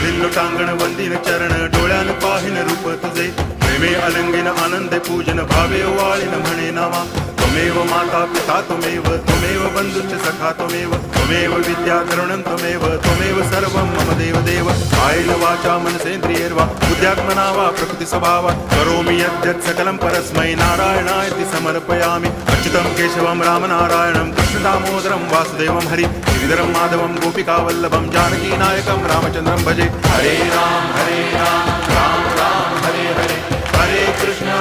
हरिल्लो टांगण वंदिन चरण डोळ्यान पाहिन रूप तुझे प्रेमे अलंगिन आनंदे पूजन भावे वाळीन म्हणे नामा त्वमेव माता पिता त्वमेव बंधुश्च सखा त्वमेव विद्या द्रवणं त्वमेव सर्वं मम देव कायेन वाचा मनसेन्द्रियैर्वा बुद्ध्यात्मना वा प्रकृति स्वभावात् करोमि यद्यत् सकलं परस्मै नारायणायति समर्पयामि अच्युतं केशवं रामनारायणं कृष्णदामोदरं वासुदेवं हरि गिरिधरं माधवं गोपिकावल्लभं जानकीनायकं रामचन्द्रं भजे हरे राम राम राम हरे हरे हरे कृष्ण